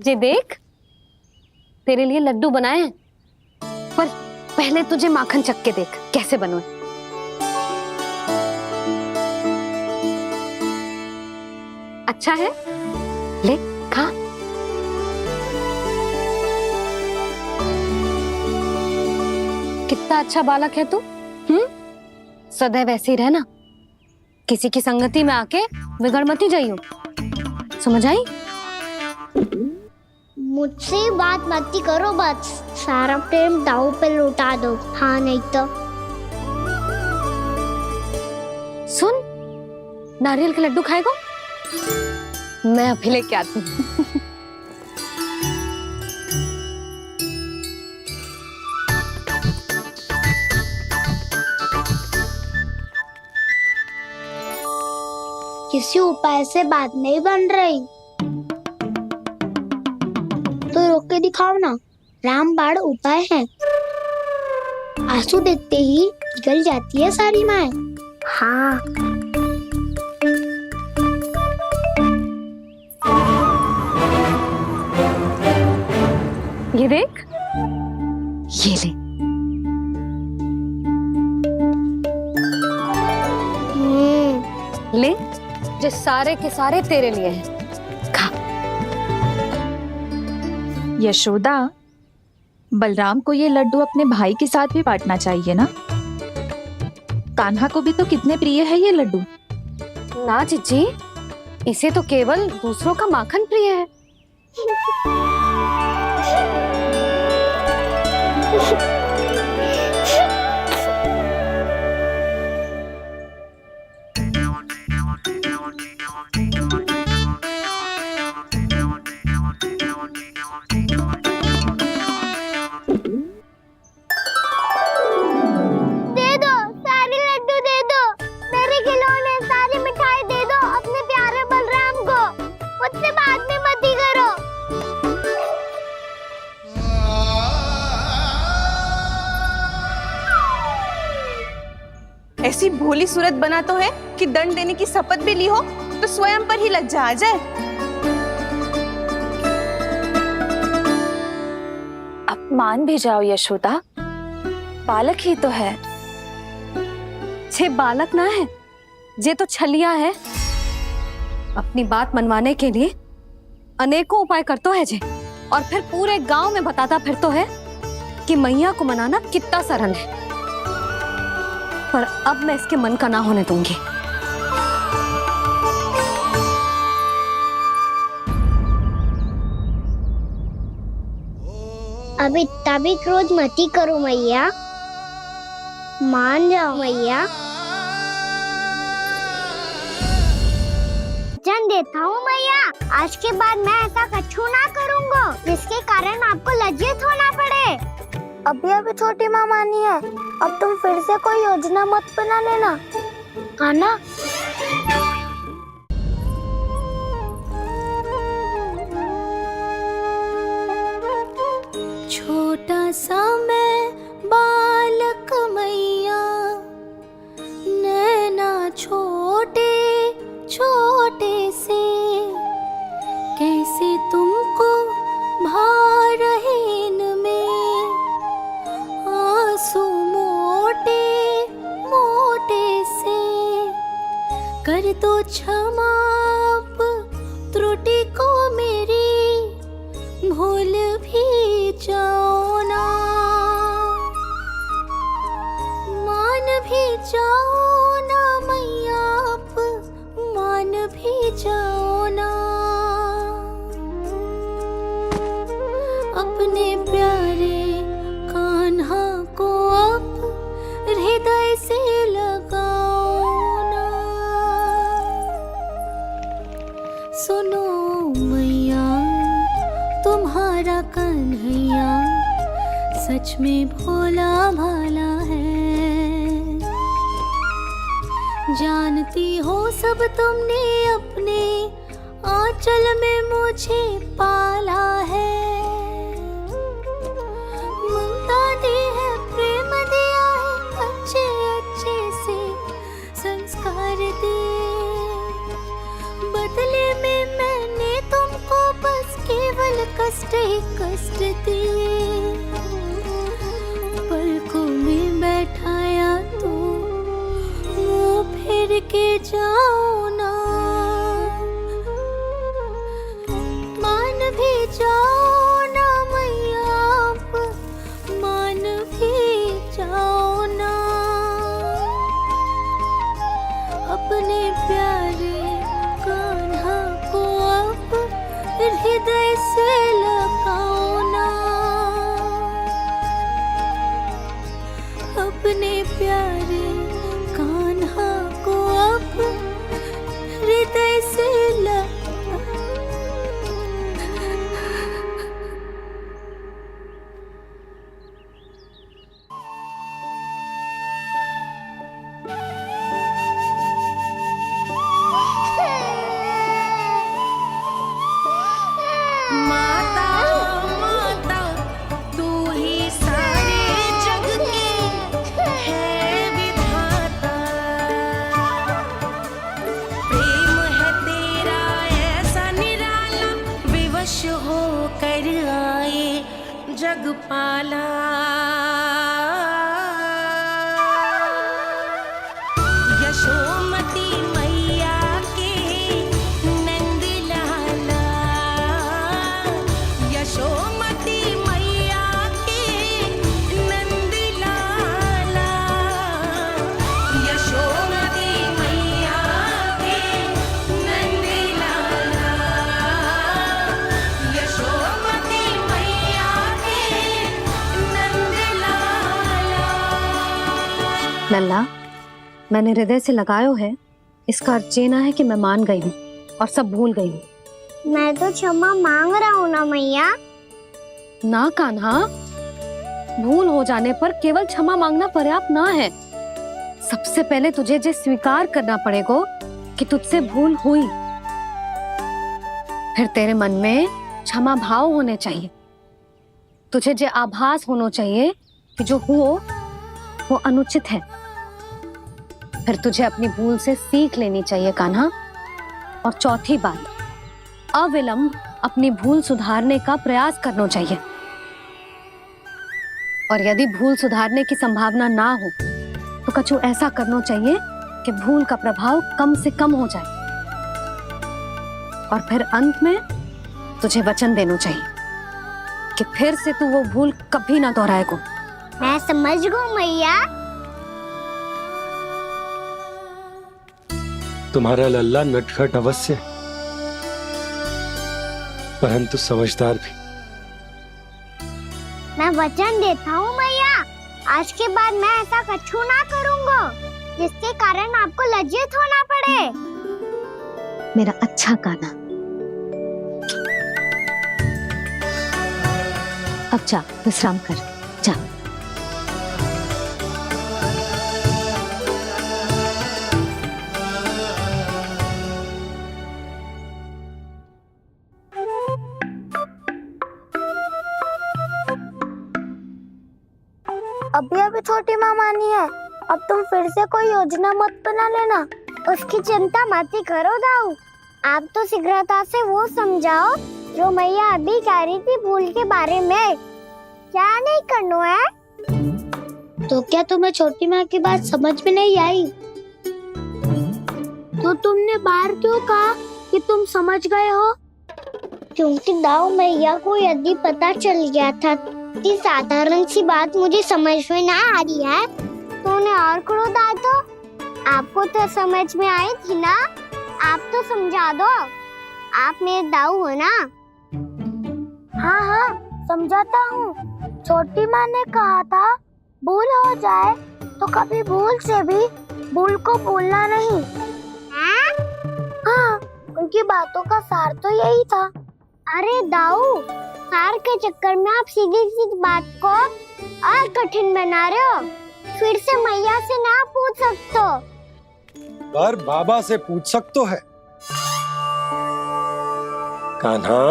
ये देख, तेरे लिए लड्डू बनाए हैं, पर पहले तुझे माखन चख के देख कैसे बने। अच्छा है, ले खा। कितना अच्छा बालक है तू। सदैव ऐसे ही रहना, किसी की संगति में आके बिगड़ मत ही जाइयो, समझ आई? मुझसे बात मत ही करो, बस सारा प्रेम दाव पे लौटा दो। हाँ नहीं तो सुन, नारियल के लड्डू खाएगा? मैं अभी लेके आती हूँ। किसी उपाय से बात नहीं बन रही तो रोक के दिखाओ ना। रामबाण उपाय है, आंसू देखते ही पिघल जाती है सारी माए। हाँ ये देख, ये ले। ले, जो सारे के सारे तेरे लिए हैं, खा। यशोदा, बलराम को ये लड्डू अपने भाई के साथ भी बांटना चाहिए ना। कान्हा को भी तो कितने प्रिय है ये लड्डू। ना जीजी, इसे तो केवल दूसरों का माखन प्रिय है। ऐसी भोली सूरत बना तो है कि दंड देने की शपथ भी ली हो तो स्वयं पर ही लज्जा आ जाए। अब मान भी जाओ यशोदा, बालक ही तो है। छे बालक ना है, ये तो छलिया है। अपनी बात मनवाने के लिए अनेकों उपाय करतो है जे, और फिर पूरे गांव में बताता फिरतो है कि मैया को मनाना कितना सरल है। पर अब मैं इसके मन का ना होने दूंगी। अब इतना भी क्रोध मत ही करो मैया, मान जाओ मैया। वचन देता हूँ मैया, आज के बाद मैं ऐसा कछु ना करूँगा जिसके कारण आपको लज्जित होना पड़े। अभी छोटी माँ मानी है, अब तुम फिर से कोई योजना मत बना लेना, हाँ ना? छोटा सा मैं बालक मैया, नैना छोटे छोटे से, कैसे तुमको भा रहे इनमें आंसू मोटे मोटे से। कर दो क्षमा त्रुटि को मेरी, भूल भी जाओ ना, मान भी जाओ ना मैया, आप मान भी जाओ ना। अपने प्यारे कान्हा को अब हृदय से लगाओ ना। सुनो मैया, तुम्हारा कन्हैया सच में भोला भाला है। जानती हो सब तुमने अपने आंचल में मुझे पाला है। ममता दी है, प्रेम दिया है, अच्छे अच्छे से संस्कार दिए। बदले में मैंने तुमको बस केवल कष्ट ही कष्ट दिए, पलकों में बैठाया तो मुंह फेर के जाओ ना, मान भी जाओ ना मैया, आप मान भी जाओ ना, अपने प्यारे कान्हा को आप हृदय से लगाओ ना, अपने प्यारे कान्हा को आप हृदय से लगाओ। माता माता तू ही सारे जग की है विधाता, प्रेम है तेरा ऐसा निराला, विवश हो कर आए जग पाला, यशोमती मैया के नंद लाला, यशोमती मैया के नंद लाला, यशोमती मैया के नंद लाला, यशोमती मैया के नंद लाला। लल्ला, मैंने हृदय से लगायो है, इसका अर्थ ये ना है कि मैं मान गई हूँ और सब भूल गई हूँ। मैं तो क्षमा मांग रहा हूँ ना मैया। ना कान्हा, भूल हो जाने पर केवल क्षमा मांगना पर्याप्त ना है। सबसे पहले तुझे ये स्वीकार करना पड़ेगा कि तुझसे भूल हुई, फिर तेरे मन में क्षमा भाव होने चाहिए। तुझे ये आभास होना चाहिए कि जो हुआ वो अनुचित है। फिर तुझे अपनी भूल से सीख लेनी चाहिए कान्हा। और चौथी बात, अविलंब अपनी भूल सुधारने का प्रयास करना चाहिए। और यदि भूल सुधारने की संभावना ना हो तो कछु ऐसा करना चाहिए कि भूल का प्रभाव कम से कम हो जाए। और फिर अंत में तुझे वचन देना चाहिए कि फिर से तू वो भूल कभी ना दोहराएगा। मैं समझ गई मैया। तुम्हारा लल्ला नटखट अवश्य, परंतु समझदार भी। मैं वचन देता हूँ मैया, आज के बाद मैं ऐसा कछु ना करूँगा जिसके कारण आपको लज्जित होना पड़े। मेरा अच्छा कान्हा, अब जा विश्राम कर, जा। अभी अभी छोटी माँ मानी है, अब तुम फिर से कोई योजना मत बना लेना। उसकी चिंता मत ही करो दाऊ, आप तो शीघ्रता से वो समझाओ जो मैया अभी कह रही थी भूल के बारे में। क्या नहीं करना है? तो क्या तुम्हें छोटी माँ की बात समझ में नहीं आई? तो तुमने बाहर क्यों कहा कि तुम समझ गए हो? क्योंकि दाऊ मैया को यदि पता चल गया था इतनी साधारण सी बात मुझे समझ में ना आ रही है तो उन्हें और क्रोध आए तो? आपको तो समझ में आई थी ना, आप तो समझा दो। आप मेरे दाऊ हो ना। हाँ हाँ समझाता हूँ। छोटी माँ ने कहा था भूल हो जाए तो कभी भूल से भी भूल को भूलना नहीं। हाँ, उनकी बातों का सार तो यही था। अरे दाऊ, सार के चक्कर में आप सीधी सीधी बात को और कठिन बना रहे हो। फिर से मैया से ना पूछ सकते हो, पर बाबा से पूछ सकते है। कान्हा,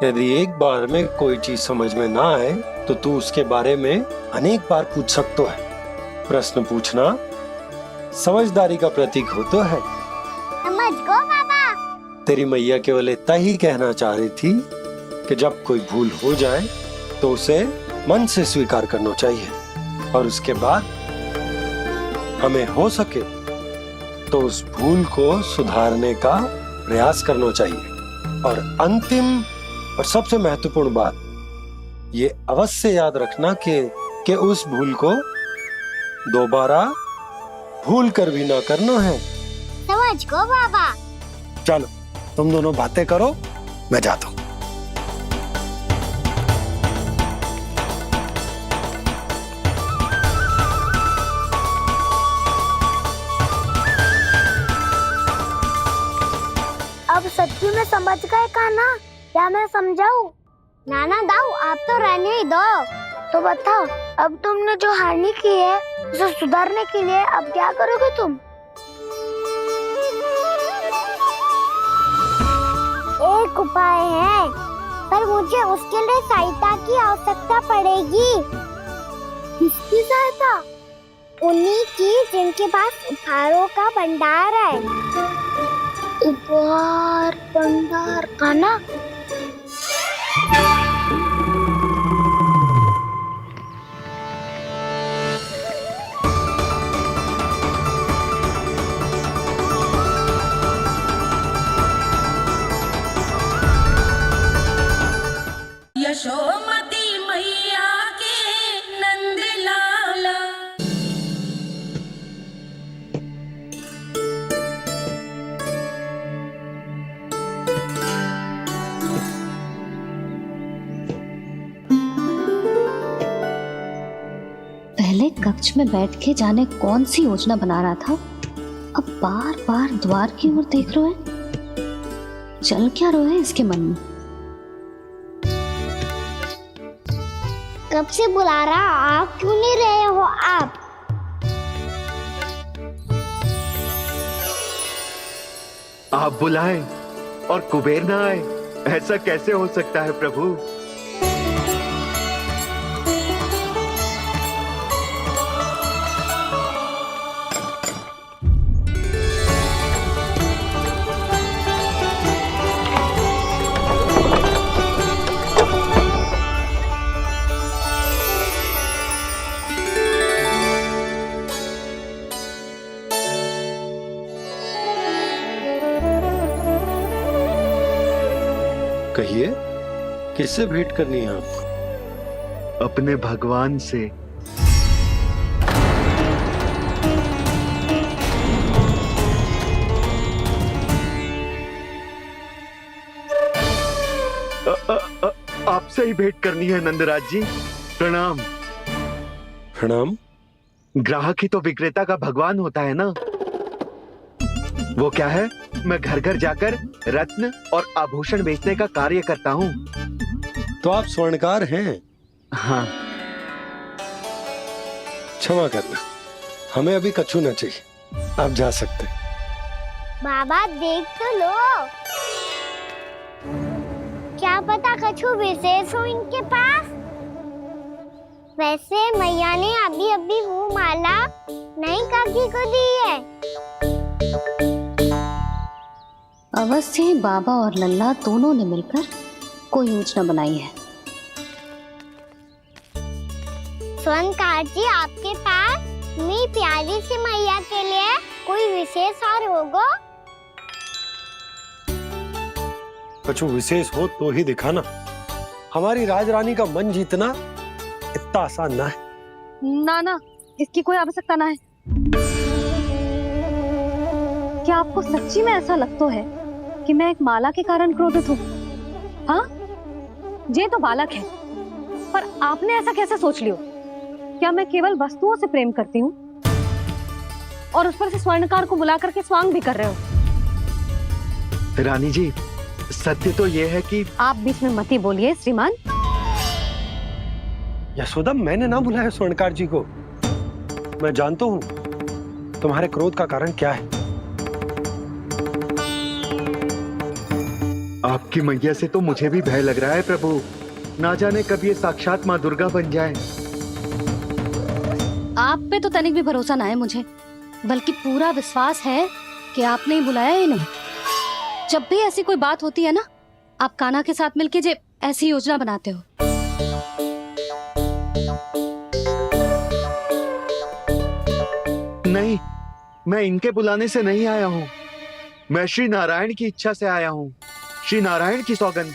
यदि एक बार में कोई चीज समझ में ना आए तो तू उसके बारे में अनेक बार पूछ सकते है। प्रश्न पूछना समझदारी का प्रतीक होता है। समझ गो बाबा। तेरी मैया केवल इतना ही कहना चाह रही थी कि जब कोई भूल हो जाए तो उसे मन से स्वीकार करना चाहिए और उसके बाद हमें हो सके तो उस भूल को सुधारने का प्रयास करना चाहिए। और अंतिम और सबसे महत्वपूर्ण बात ये अवश्य याद रखना कि उस भूल को दोबारा भूल कर भी ना करना है। समझ गो बाबा। चलो तुम दोनों बातें करो, मैं जाता हूँ। अब सच्ची में समझ गए कान्हा, क्या मैं समझाऊं? नाना दाऊ आप तो रहने ही दो। तो बताओ, अब तुमने जो हानि की है उसे सुधारने के लिए अब क्या करोगे तुम? एक उपाय है, पर मुझे उसके लिए सहायता की आवश्यकता पड़ेगी। किसकी सहायता? उन्हीं की जिनके पास उपहारों का भंडार है। उपहार भंडार का ना? यशोमती मैया के नंद लाला। पहले कक्ष में बैठ के जाने कौन सी योजना बना रहा था, अब बार बार द्वार की ओर देख रहे हैं। चल क्या रहे हैं इसके मन में? कब से बुला रहा, आप क्यों नहीं रहे हो आप? आप बुलाएं और कुबेर ना आए, ऐसा कैसे हो सकता है प्रभु? कहिए, किससे भेंट करनी है आपको? अपने भगवान से। आपसे ही भेंट करनी है नंदराज जी। प्रणाम। प्रणाम। ग्राहक ही तो विक्रेता का भगवान होता है ना। वो क्या है, मैं घर घर जाकर रत्न और आभूषण बेचने का कार्य करता हूँ। तो आप स्वर्णकार हैं? हाँ। क्षमा करना, हमें अभी कछु न चाहिए, आप जा सकते हैं। बाबा देख तो लो, क्या पता कछु विशेष हो इनके पास। वैसे मैया ने अभी अभी वो माला नई काकी को दी है। अवश्य ही बाबा और लल्ला दोनों ने मिलकर कोई योजना बनाई है। स्वर्णकार जी, आपके पास मेरी प्यारी सी मैया के लिए कोई विशेष हार होगा? कछु विशेष हो तो ही दिखाना। हमारी राजरानी का मन जीतना इतना आसान ना है। ना, इसकी कोई आवश्यकता ना है। क्या आपको सच्ची में ऐसा लगता है कि मैं एक माला के कारण क्रोधित हूँ? हाँ, ये तो बालक है, पर आपने ऐसा कैसे सोच लियो? क्या मैं केवल वस्तुओं से प्रेम करती हूँ और उस पर से स्वर्णकार को बुला करके स्वांग भी कर रहे हो? रानी जी, सत्य तो ये है कि आप बीच में मत ही बोलिए श्रीमान। यशोदा, मैंने ना बुलाया स्वर्णकार जी को। मैं जानता हूँ तुम्हारे क्रोध का कारण क्या है। आपकी मैया से तो मुझे भी भय लग रहा है प्रभु। ना जाने कब ये साक्षात माँ दुर्गा बन जाए। आप पे तो तनिक भी भरोसा ना है मुझे, बल्कि पूरा विश्वास है कि आपने ही बुलाया ही नहीं। जब भी ऐसी कोई बात होती है ना, आप कान्हा के साथ मिलके जे ऐसी योजना बनाते हो। नहीं, मैं इनके बुलाने से नहीं आया हूँ। मैं श्री नारायण की इच्छा से आया हूँ, श्री नारायण की सौगंध।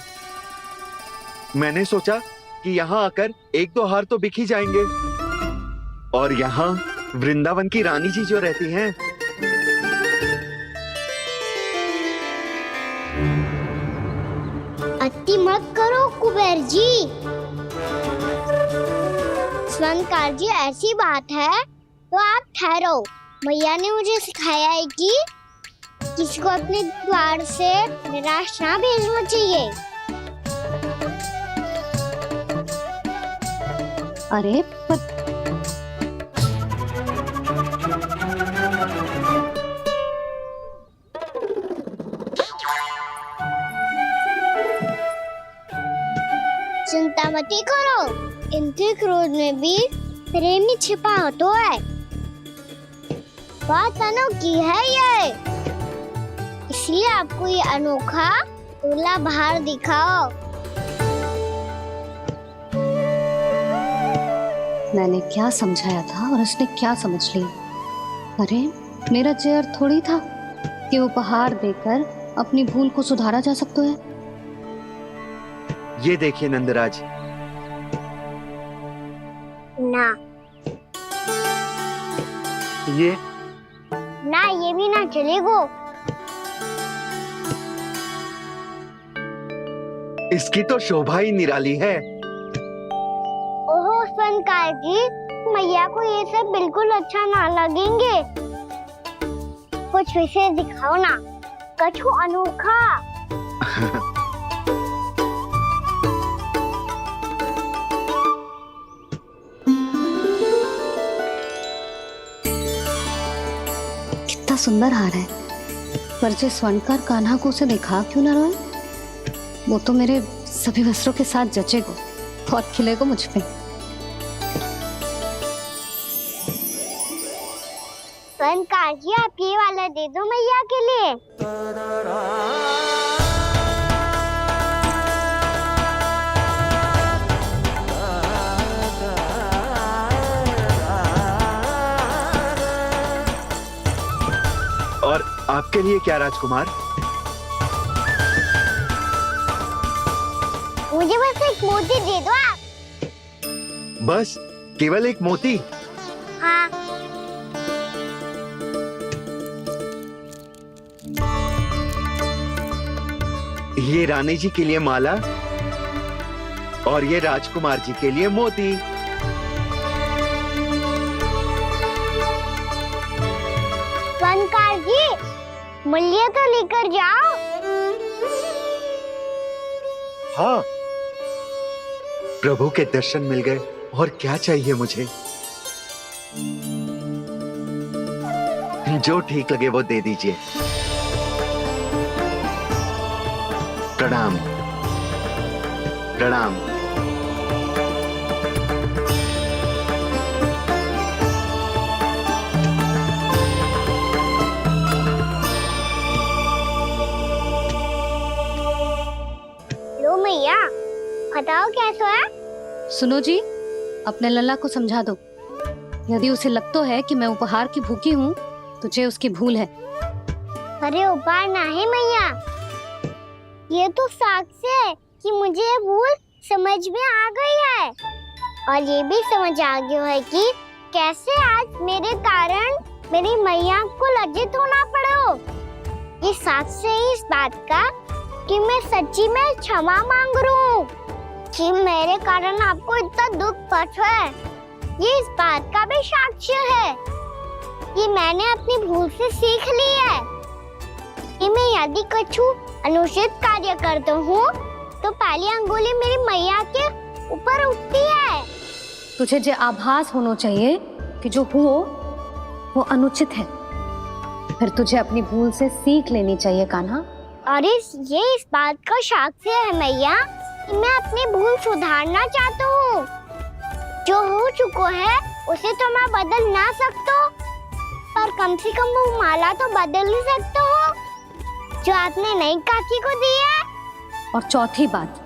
मैंने सोचा कि यहाँ आकर एक दो हार तो बिक ही जाएंगे, और यहाँ वृंदावन की रानी जी जो रहती हैं, अति मत करो कुबेर जी। स्वर्णकार जी, ऐसी बात है तो आप ठहरो। मैया ने मुझे सिखाया है कि किसी को अपने द्वार से निराश ना भेजना चाहिए। अरे पर चिंता मत करो, इनके क्रोध में भी प्रेम ही छिपा तो है। बात अनोखी है ये, इसलिए आपको ये अनोखा दूल्हा बाहर दिखाओ। मैंने क्या समझाया था और उसने क्या समझ लिया। अरे मेरा जहर थोड़ी था कि उपहार देकर अपनी भूल को सुधारा जा सकता है। ये देखिए नंदराज। ना ये ना, ये भी ना चलेगो। इसकी तो शोभा ही निराली है। ओहो स्वर्णकार जी, मैया को ये सब बिल्कुल अच्छा ना लगेंगे। कुछ विशेष दिखाओ ना, कछु अनोखा। कितना सुंदर हार है, पर जो स्वर्णकार कान्हा को उसे दिखा क्यों ना रोए? वो तो मेरे सभी वस्त्रों के साथ जचेगा और खिलेगा मुझ पे। स्वर्णकार जी, आप ये वाला दे दो मैया के लिए। और आपके लिए क्या राजकुमार? मुझे बस एक मोती दे दो आप। बस केवल एक मोती? हाँ। ये रानी जी के लिए माला और ये राजकुमार जी के लिए मोती। स्वर्णकार जी, मूल्य तो लेकर जाओ। हाँ, प्रभु के दर्शन मिल गए, और क्या चाहिए मुझे? जो ठीक लगे वो दे दीजिए। प्रणाम प्रणाम। लो मैया, बताओ कैसा है? सुनो जी, अपने लल्ला को समझा दो। यदि उसे लगता है कि मैं उपहार की भूखी हूँ, तो ये उसकी भूल है। अरे उपहार ना है मैया, ये तो साक्ष्य है कि मुझे ये भूल समझ में आ गई है, और ये भी समझ आ गया है कि कैसे आज मेरे कारण मेरी मैया को लज्जित होना पड़ो। ये साक्ष्य है इस बात का कि मैं सच्ची में क्षमा मांग रहा हूँ कि मेरे कारण आपको इतना दुख पहुंचा है। ये इस बात का भी साक्ष्य है कि मैंने अपनी भूल से सीख ली है कि मैं यदि कछु अनुचित कार्य करता हूँ तो पहली अंगुली मेरी मैया के ऊपर उठती है। तुझे जो आभास होना चाहिए कि जो हुआ वो अनुचित है, फिर तुझे अपनी भूल से सीख लेनी चाहिए कान्हा। और ये इस बात का साक्ष्य है मैया कि मैं अपनी भूल सुधारना चाहता हूँ। जो हो चुका है उसे तो मैं बदल ना सकता, पर कम से कम वो माला तो बदल ही सकता हूँ। जो आपने नई काकी को दी है। और चौथी बात,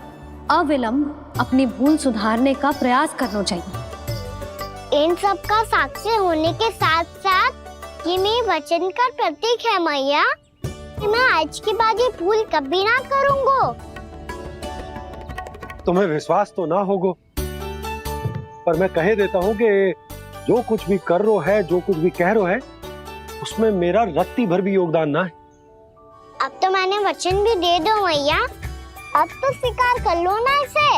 अविलंब अपनी भूल सुधारने का प्रयास करना चाहिए। इन सब का साक्षी होने के साथ साथ ये मेरे वचन का प्रतीक है मैया कि मैं आज के बाद ये भूल कभी ना करूँगा। तुम्हें विश्वास तो ना होगो, पर मैं कह देता हूँ कि जो कुछ भी कर रो है, जो कुछ भी कह रो है, उसमें मेरा रत्ती भर भी योगदान ना है। अब तो मैंने वचन भी दे दो मैया, अब तो स्वीकार कर लो ना इसे।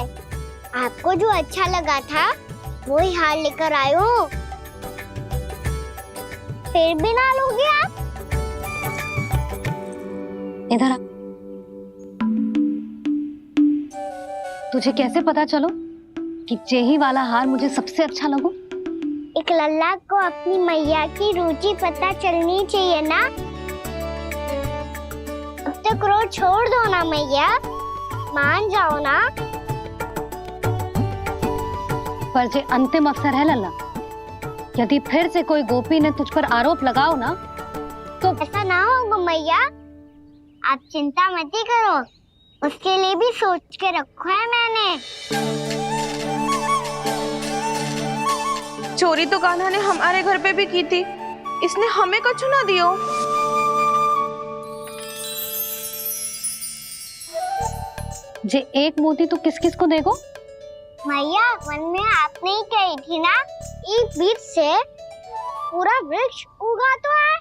आपको जो अच्छा लगा था वो ही हार लेकर आयो, फिर भी ना लोगे आप? इधर आ। तुझे कैसे पता चलो कि जेही वाला हार मुझे सबसे अच्छा लगो? एक लल्ला को अपनी मैया की रुचि पता चलनी चाहिए ना। अब तो क्रोध छोड़ दो ना मैया, मान जाओ ना। पर जे अंतिम अवसर है लल्ला, यदि फिर से कोई गोपी ने तुझ पर आरोप लगाओ ना तो ऐसा ना होगा मैया, आप चिंता मत ही करो, उसके लिए भी सोच के रखा है मैंने। चोरी तो कान्हा ने हमारे घर पे भी की थी, इसने हमें कछु ना दियो। जे एक मोती तो किस किस को देगो? मैया मन में आपने ही कही थी ना, एक बीज से पूरा वृक्ष उगा तो है।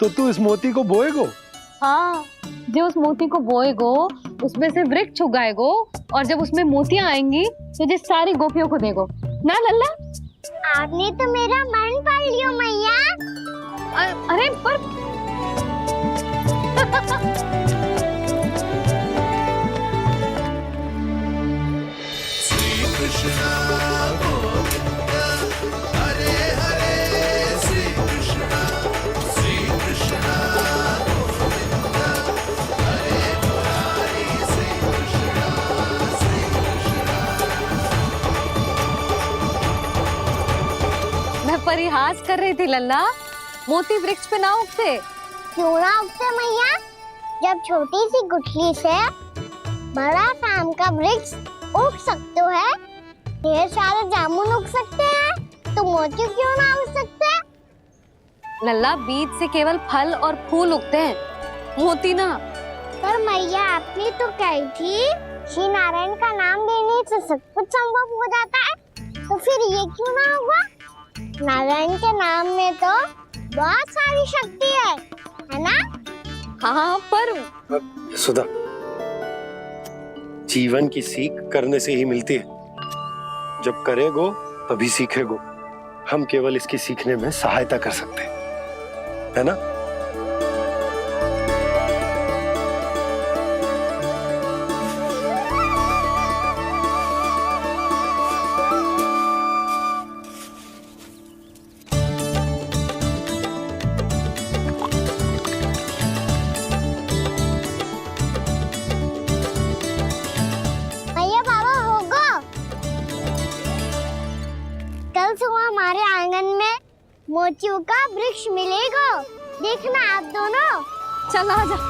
तो तू इस मोती को बोएगो? हाँ, जो उस मोती को बोएगो उसमें से वृक्ष उगाएगो, और जब उसमें मोतियां आएंगी तो जो सारी गोपियों को देगो ना लल्ला। आपने तो मेरा मन पढ़ लियो मैया। अरे पर मैं परिहास कर रही थी लल्ला, मोती वृक्ष पे ना उगते। क्यों ना उगते मैया? जब छोटी सी गुठली से बड़ा आम का वृक्ष उग सकते है, ढेर सारे जामुन उग सकते हैं, तो मोती क्यों ना उग सकते? लल्ला, बीज से केवल फल और फूल उगते हैं, मोती ना। पर मैया आपने तो कही थी श्री नारायण का नाम लेने से सब कुछ संभव हो जाता है, तो फिर ये क्यों ना होगा? नारायण के नाम में तो बहुत सारी शक्ति है ना? हाँ, पर सुधा, जीवन की सीख करने से ही मिलती है। जब करेगो तभी सीखेगो। हम केवल इसकी सीखने में सहायता कर सकते हैं, है ना? भैया बाबा होगा, कल सुबह हमारे आंगन में मोतियों का वृक्ष मिलेगा, देखना आप दोनों। चल आ जा।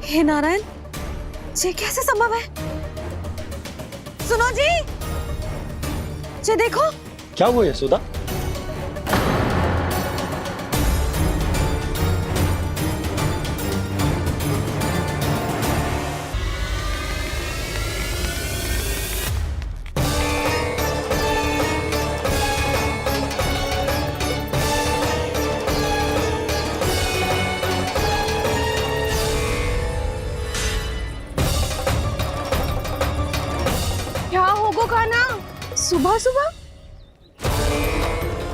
हे नारायण, ये कैसे संभव है? सुनो जी, ये देखो। क्या वो है सुधा? सुबह सुबह?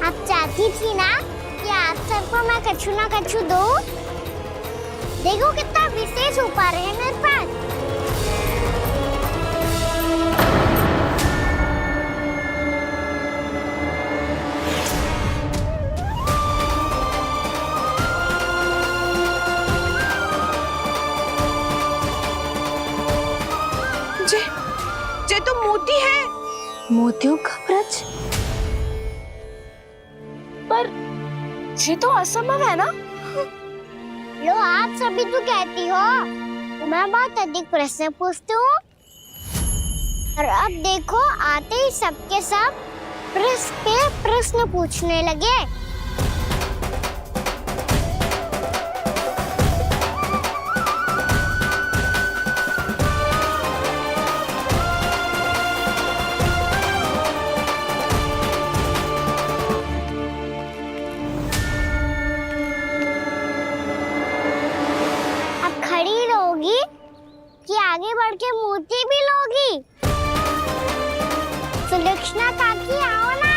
आप चाहती थी ना कि आज सबको मैं कछु ना कछु दूं? देखो कितना विशेष उपहार है मेरे पास। जे तो मोती है। मोतियों का ब्रज? पर ये तो असंभव है ना। लो आप सभी तो कहती हो मैं बहुत अधिक प्रश्न पूछती हूँ, और अब देखो आते ही सबके सब प्रश्न पे प्रश्न पूछने लगे। कि आगे बढ़ के मोती भी लोगी? सुलक्षणा काकी आओ ना।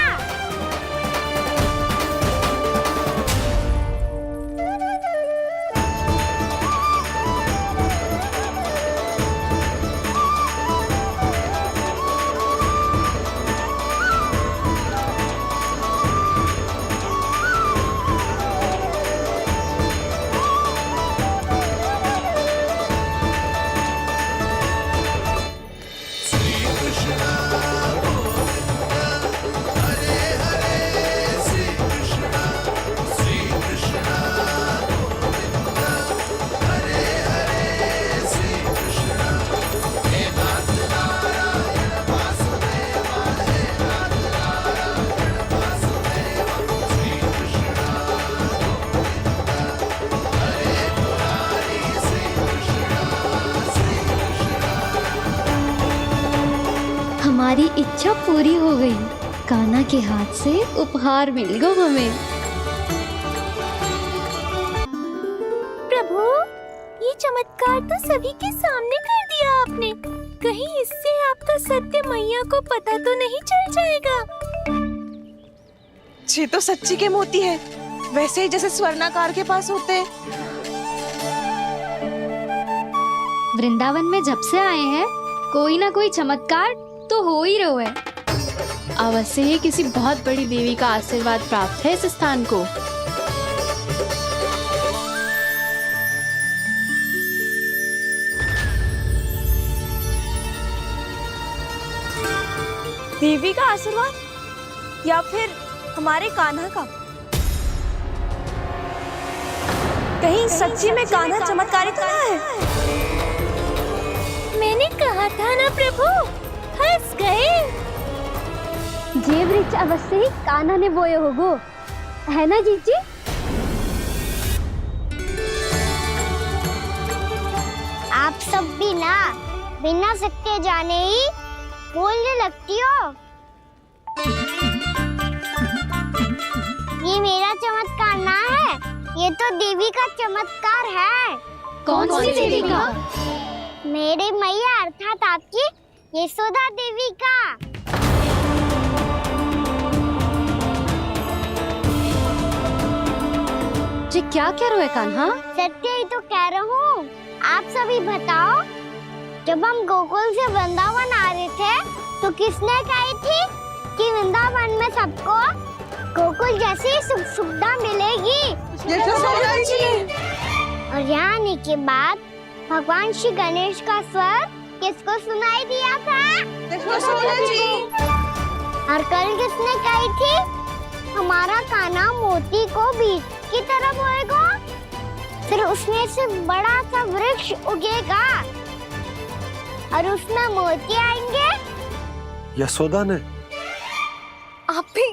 हमारी इच्छा पूरी हो गई। कान्हा के हाथ से उपहार मिल गया हमें। प्रभु, ये चमत्कार तो सभी के सामने कर दिया आपने। कहीं इससे आपका सत्य मैया को पता तो नहीं चल जाएगा? ये तो सच्ची के मोती है, वैसे ही जैसे स्वर्णाकार के पास होते हैं। वृंदावन में जब से आए हैं कोई ना कोई चमत्कार तो हो ही रहा है। अवश्य ही किसी बहुत बड़ी देवी का आशीर्वाद प्राप्त है इस स्थान को। देवी का आशीर्वाद या फिर हमारे कान्हा का? कहीं सच्ची में कान्हा चमत्कारी तो ना है? मैंने कहा था ना प्रभु, फंस गए। जे वृक्ष अवश्य ही कान्हा ने बोए होगो, है ना जीजी? आप सब भी ना बिना सत्य जाने ही बोलने लगती हो। ये मेरा चमत्कार ना है, ये तो देवी का चमत्कार है। कौन सी देवी का? मेरे मैया अर्थात आपकी यशोदा देवी का। जी क्या कह रहे हो कान्हा? सत्य ही तो कह रहा हूँ। आप सभी बताओ, जब हम गोकुल से वृंदावन आ रहे थे तो किसने कही थी कि वृंदावन में सबको गोकुल जैसी सुख सुविधा मिलेगी? और यहाँ आने के बाद भगवान श्री गणेश का स्वर किसको सुनाई दिया था? और कल किसने कही थी हमारा कान्हा मोती को बीज की तरह बोएगा, फिर उसमें से बड़ा सा वृक्ष उगेगा और उसमें मोती आएंगे? यशोदा ने? आप भी?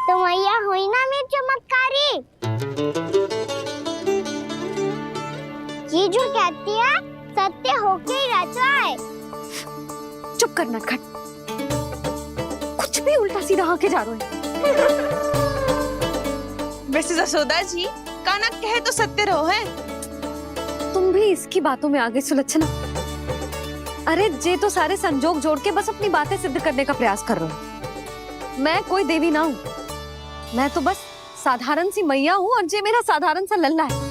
तो मैया हुई ना मेरी चमत्कारी। ये जो कहती है सत्य होके ही रहता है। चुप कर नटखट, कुछ भी उल्टा सीधा आके जा रहे हैं। वैसे यशोदा जी, कान्हा कहे तो सत्य रहो है। तुम भी इसकी बातों में आगे सुलझना। अरे जे तो सारे संजोग जोड़ के बस अपनी बातें सिद्ध करने का प्रयास कर रहे हो। मैं कोई देवी ना हूँ, मैं तो बस साधारण सी मैया हूँ और जे मेरा साधारण सा लल्ला है।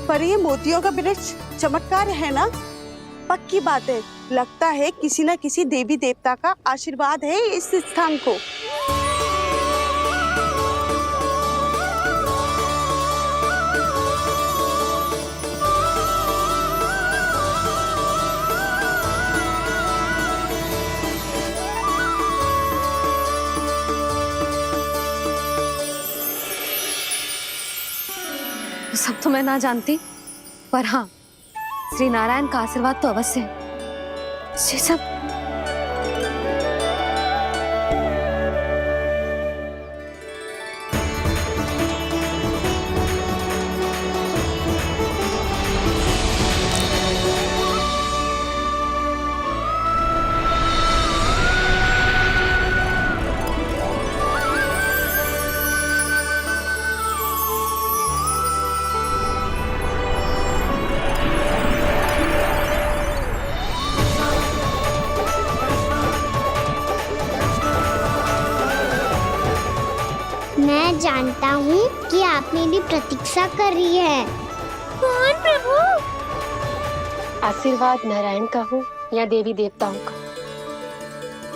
पर ये मोतियों का ब्रिज चमत्कार है ना? पक्की बात है, लगता है किसी न किसी देवी देवता का आशीर्वाद है इस स्थान को। सब तो मैं ना जानती, पर हाँ, श्री नारायण का आशीर्वाद तो अवश्य है। ये सब मैं जानता हूँ कि आप मेरी प्रतीक्षा कर रही है। कौन प्रभु? आशीर्वाद नारायण का हो या देवी देवताओं का,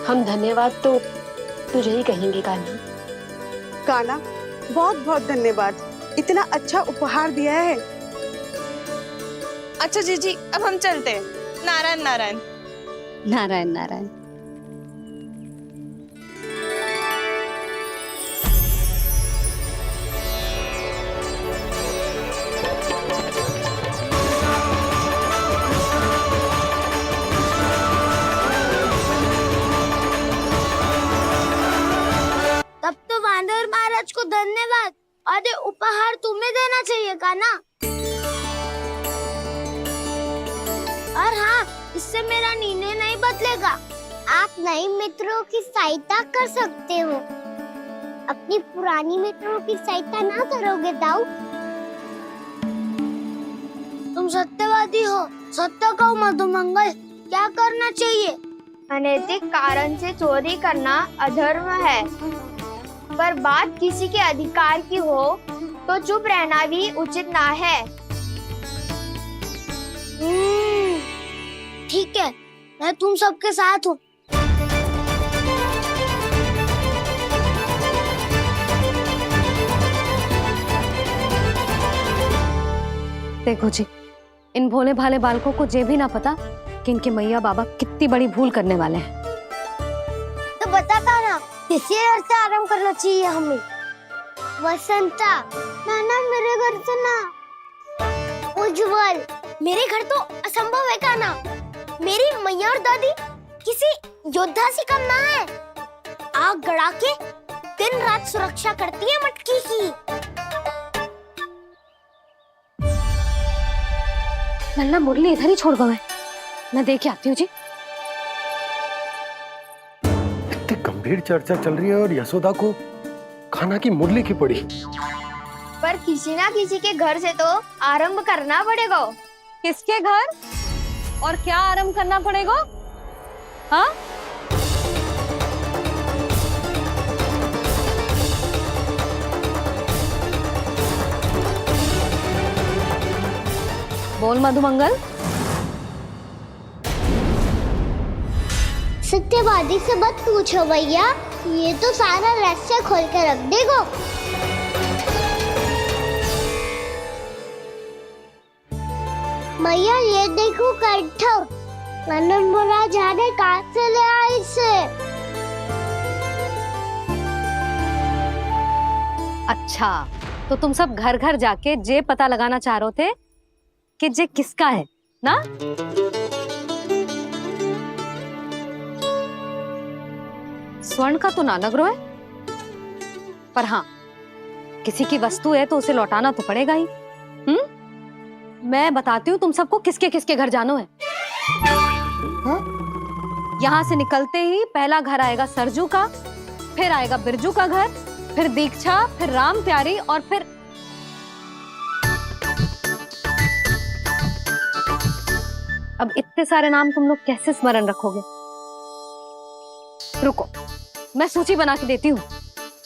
हम धन्यवाद तो तुझे ही कहेंगे कान्हा। कान्हा, बहुत बहुत धन्यवाद, इतना अच्छा उपहार दिया है। अच्छा जीजी, अब हम चलते हैं। नारायण नारायण। नारायण नारायण। तब तो वानर महाराज को धन्यवाद और ये उपहार तुम्हें देना चाहिए कान्हा। और हाँ, इससे मेरा निर्णय नहीं बदलेगा। आप नए मित्रों की सहायता कर सकते हो, अपनी पुरानी मित्रों की सहायता ना करोगे दाऊ? तुम सत्यवादी हो, सत्य कहो मधुमंगल, क्या करना चाहिए? अनैतिक कारण से चोरी करना अधर्म है, पर बात किसी के अधिकार की हो तो चुप रहना भी उचित ना है। ठीक है, मैं तुम सबके साथ हूँ। देखो जी, इन भोले भाले बालकों को ये भी ना पता कि इनके मैया बाबा कितनी बड़ी भूल करने वाले हैं। तो बता कान्हा, किसी घर से आराम करना चाहिए हमें? वसंता, नाना मेरे घर से ना। उज्जवल, मेरे घर तो असंभव है कान्हा। मेरी मैया और दादी किसी योद्धा से कम ना है। आग गड़ा के दिन रात सुरक्षा करती है मटकी की। लल्ला मुरली इधर ही छोड़ गए, मैं देख के आती हूँ जी। इतनी गंभीर चर्चा चल रही है और यशोदा को खाना की मुरली की पड़ी। पर किसी ना किसी के घर से तो आरंभ करना पड़ेगा। किसके घर और क्या आरंभ करना पड़ेगा? हाँ, बोल मधुमंगल। सत्यवादी से मत पूछो भैया, ये तो सारा रहस्य खोल के रख देगा। भैया ये देखो कट्ठा, नंदन महाराज ने कहाँ से ले आए इसे? अच्छा, तो तुम सब घर घर जाके जे पता लगाना चाह रहे थे कि जे किसका है ना? स्वर्ण का तो ना लग रहा है, पर हाँ, किसी की वस्तु है तो उसे लौटाना तो पड़ेगा ही। मैं बताती हूँ तुम सबको किसके किसके घर जाना है। यहाँ से निकलते ही पहला घर आएगा सरजू का, फिर आएगा बिरजू का घर, फिर दीक्षा, फिर राम प्यारी और फिर अब इतने सारे नाम तुम लोग कैसे स्मरण रखोगे? रुको, मैं सूची बना के देती हूँ।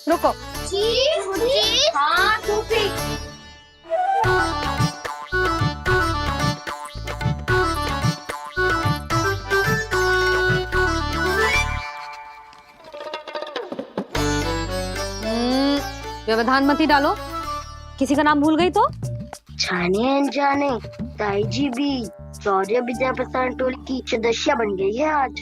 रुको। हाँ, व्यवधान मत ही डालो। किसी का नाम भूल गई तो? जाने अनजाने ताई जी भी शौर्य विद्या प्रसारण टोली की सदस्य बन गई है आज।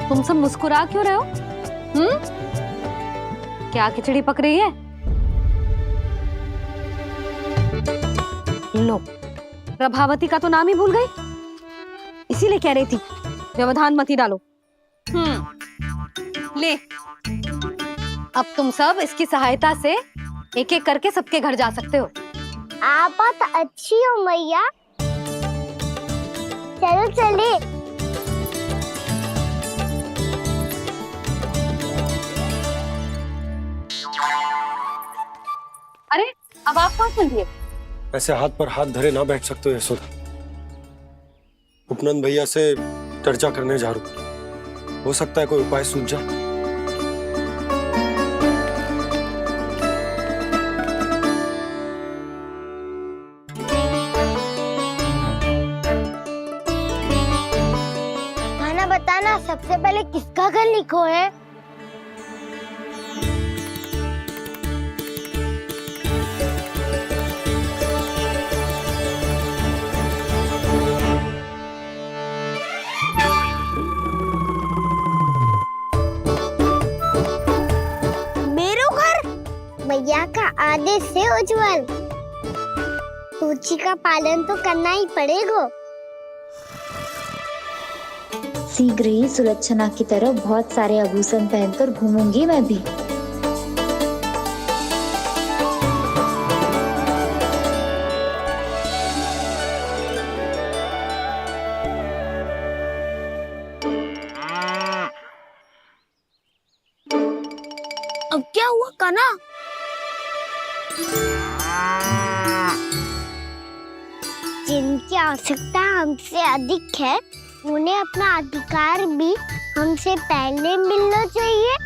तुम सब मुस्कुरा क्यों रहे हो? क्या खिचड़ी पक रही है? लो, प्रभावती का तो नाम ही भूल गई, इसीलिए कह रही थी व्यवधान मत ही डालो। ले, अब तुम सब इसकी सहायता से एक एक करके सबके घर जा सकते हो। आप बहुत अच्छी हो मैया। चलो चले। अरे, अब आप कहाँ चल दिए? ऐसे हाथ पर हाथ धरे ना बैठ सकते हो यशोदा। उपनंद भैया से चर्चा करने जा रहा हूं, हो सकता है कोई उपाय सूझ जाए। खाना बताना, सबसे पहले किसका घर लिखो है? मैया का आदेश से उज्जवल, सूची का पालन तो करना ही पड़ेगा। शीघ्र ही सुलक्षणा की तरह बहुत सारे आभूषण पहनकर घूमूंगी मैं भी। अब क्या हुआ कान्हा? जिनकी आवश्यकता हमसे अधिक है, उन्हें अपना अधिकार भी हमसे पहले मिलना चाहिए।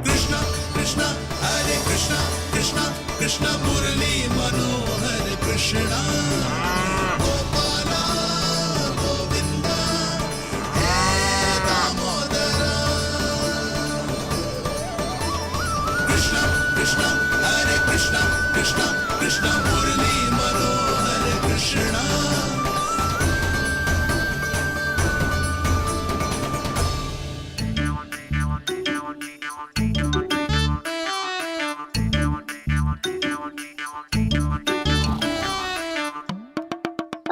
कृष्णा कृष्णा हरे कृष्णा कृष्णा कृष्णा मुरली मनोहर कृष्णा गोपाला गोविंदा हे दामोदरा। कृष्णा कृष्णा हरे कृष्णा कृष्णा कृष्णा मुरली मनोहर कृष्णा।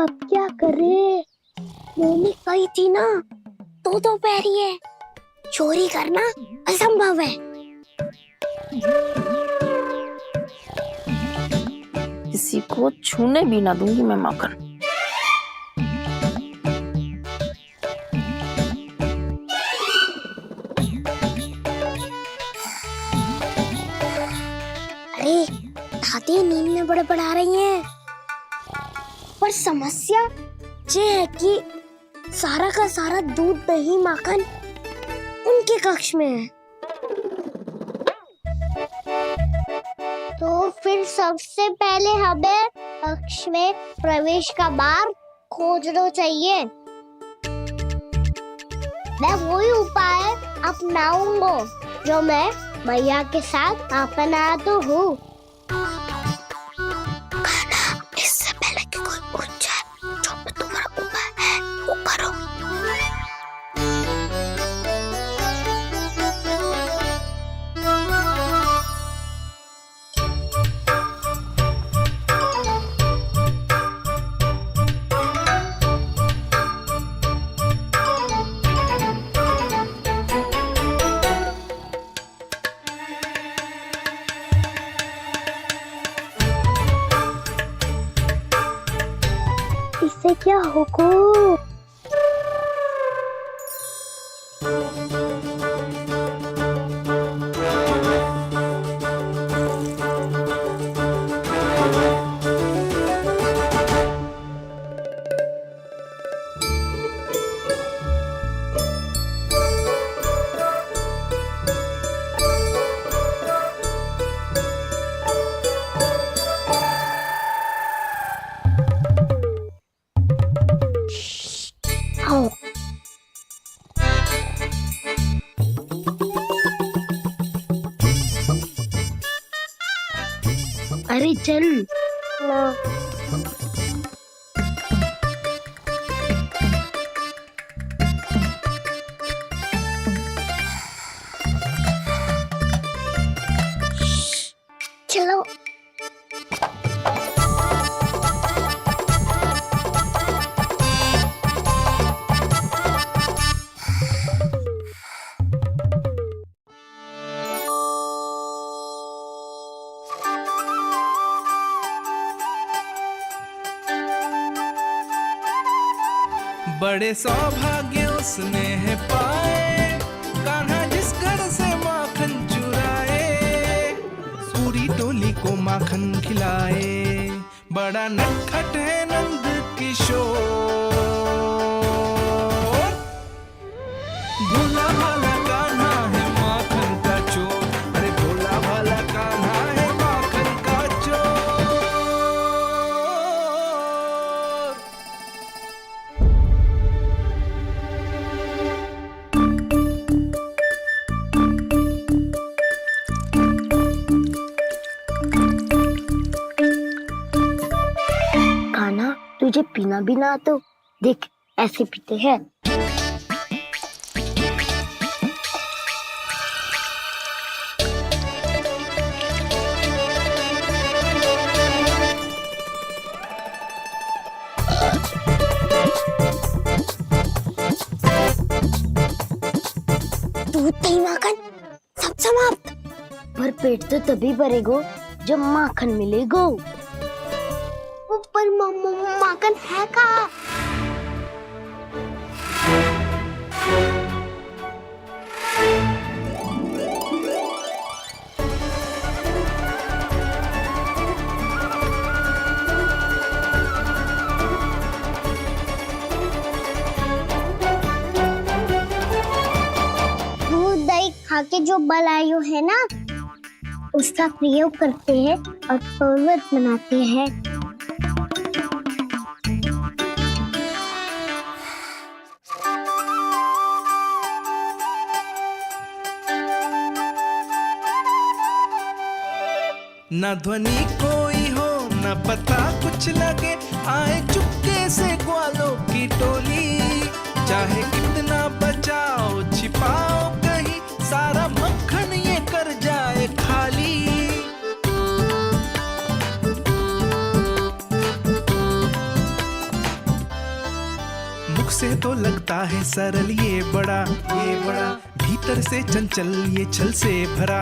अब क्या करे? मैंने कही थी ना, दो पैरी है, चोरी करना असंभव है। किसी को छूने भी ना दूंगी मैं माखन। अरे दादी नींद में बड़बड़ा रही हैं, पर समस्या ये है कि सारा का सारा दूध दही माखन उनके कक्ष में है। तो फिर सबसे पहले हमें कक्ष में प्रवेश का मार्ग खोजना चाहिए। मैं वही उपाय अपनाऊंगा जो मैं मैया के साथ अपना तो हूँ। इससे पहले कि कोई पूछ जाए, जो भी तुम्हारा उपाय है वो करो। इससे क्या होगा? ले चल। चलो। बड़े सौभाग्य उसने है पाए, कान्हा जिस घर से माखन चुराए, पूरी टोली को माखन खिलाए। बड़ा नटखट है नंद किशोर, भोला भाला कान्हा है माखन का चोर। अरे भोला भाला कान्हा है माखन का चोर। कान्हा, तुझे पीना भी ना तो देख ऐसे पीते हैं। दूध दही माखन सब समाप्त। पर पेट तो तभी भरेगो जब माखन मिलेगो। पर माखन है कहाँ? दूध दही खा के जो बलायु है ना, उसका प्रयोग करते हैं और पर्वत बनाते हैं। न ध्वनि कोई हो न पता कुछ लगे, आए चुपके से ग्वालों की टोली। चाहे कितना बचाओ छिपाओ कहीं, सारा मक्खन ये कर जाए खाली। मुख से तो लगता है सरल ये बड़ा भीतर से चंचल ये छल से भरा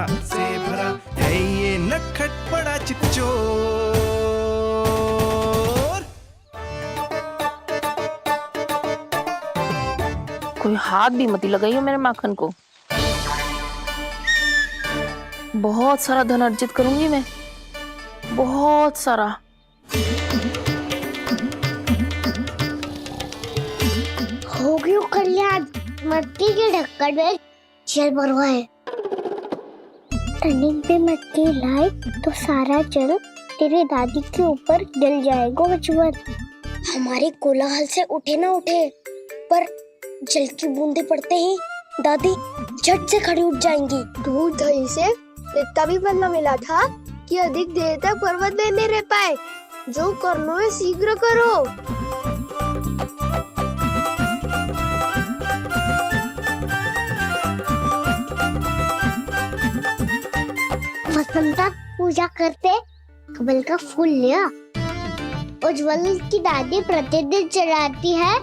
है ये नटखट बड़ा चिकचोर। कोई हाथ भी मत लगाइयो मेरे माखन को। बहुत सारा धन अर्जित करूंगी मैं, बहुत सारा। हो गयो कल्याण, मटकी के ढक्कन में जल भरवा है। टर्निंग पे मटकी लाए तो सारा जल तेरे दादी के ऊपर गिर जाएगा बचवन। हमारे कोलाहल से उठे ना उठे, पर जल की बूंदे पड़ते ही दादी झट से खड़ी उठ जाएंगी। दूध दही से इतना भी बदला मिला था कि अधिक देर तक पर्वत में नहीं रह पाए। जो करना है शीघ्र करो। वसंता पूजा करते कमल का फूल लिया। उज्ज्वल की दादी प्रतिदिन चढ़ाती है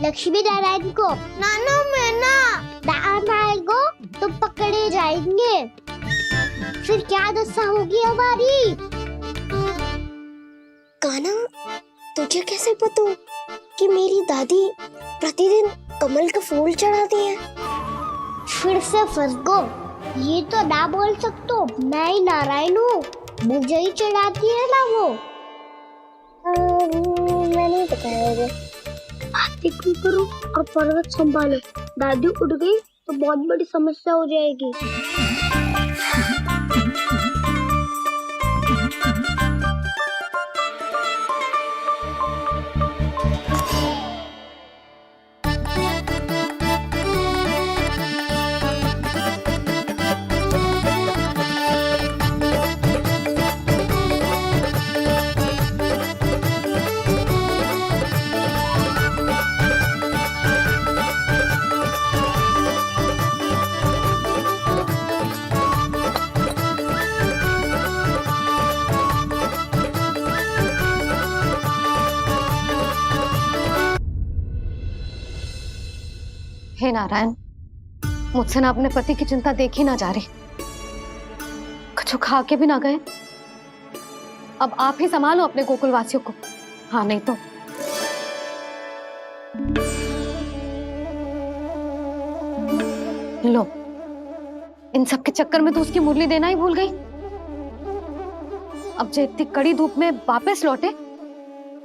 लक्ष्मी नारायण को। नाना मैं ना आएगो तो पकड़े जाएंगे। फिर क्या दशा होगी हमारी? कान्हा, तुझे कैसे पता कि मेरी दादी प्रतिदिन कमल का फूल चढ़ाती है? फिर से फंस गो। ये तो ना बोल सकतो, मैं ही नारायण हूँ, मुझे ही चढ़ाती है ना वो। मैं नहीं बताया। बातें क्यों करो और पर्वत संभालो। दादी उठ गई तो बहुत बड़ी समस्या हो जाएगी। हे नारायण, मुझसे ना अपने पति की चिंता देखी ना जा रही, कुछ खा के भी ना गए। अब आप ही संभालो अपने गोकुल वासियों को, हाँ नहीं तो। लो, इन सब के चक्कर में तो उसकी मुरली देना ही भूल गई। अब जो इतनी कड़ी धूप में वापस लौटे,